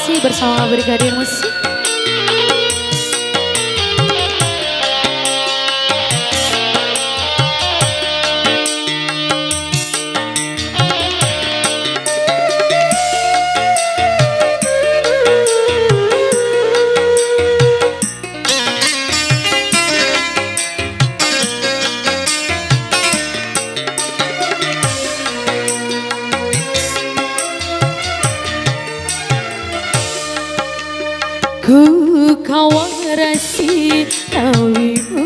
masih bersama Brigadir Musik. Ku kawarasi tawimu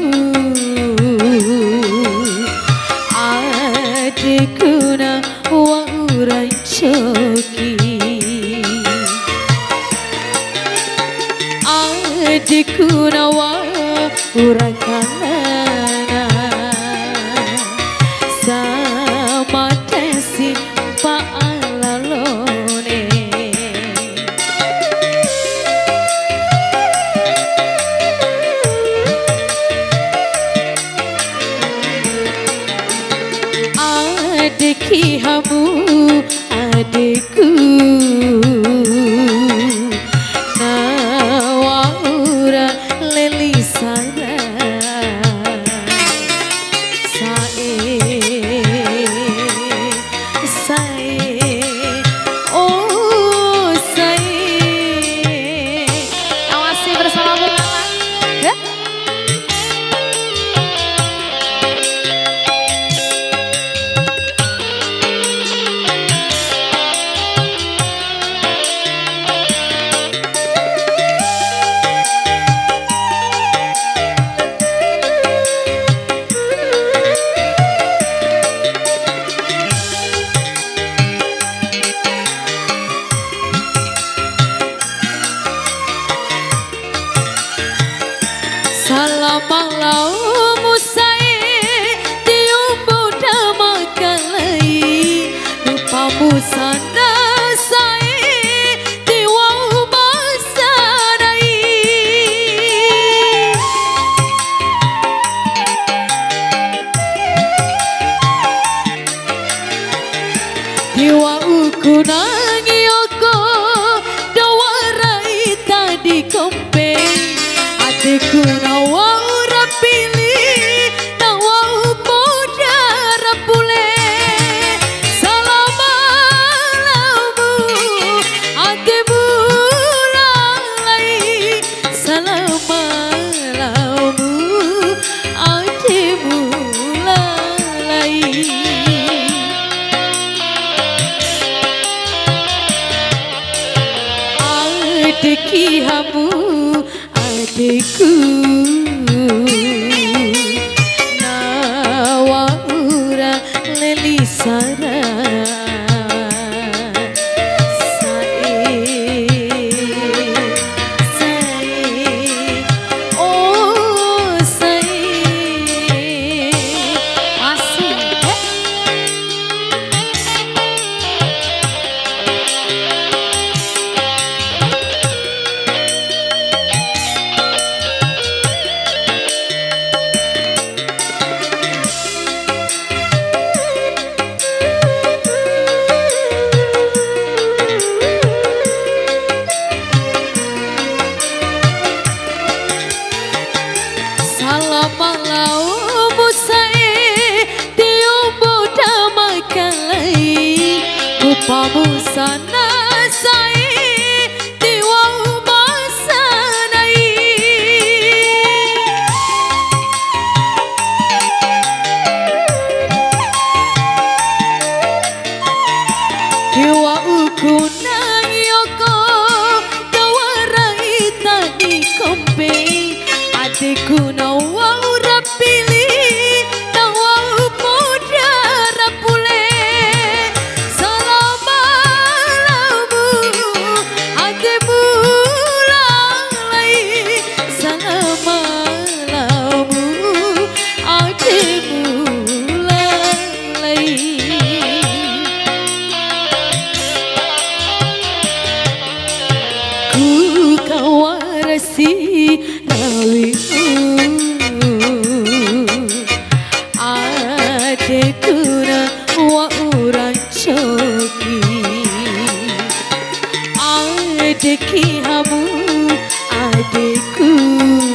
adikku na waurai coki adikku na waurai kanana sama tesi paalalone adiki hamu adikku nawaura lelisana sae oh sae awasi bersama Bunga ya. Salama LAO-COVER tiumbu damakalai lupamu sana sai tiwau basanai tiwau kunangi oko dawarai tadi kompe adikku nawau rapili nawau poda rapule salama lamu ademu lalai salama lamu ademu lalai adiki hamu adikku nawaura lelisana sae oh sae masih salama LAO-COVER tiumbu damakalai upamu sana sai tiwau basanai tiwau kunangi oko dawarai tadi kompe adikku nawau rapili nawau poda rapule salama lamu ademu lalai salama lamu ademu lalai ku kawarasi tawimu dekhi hamu adikku.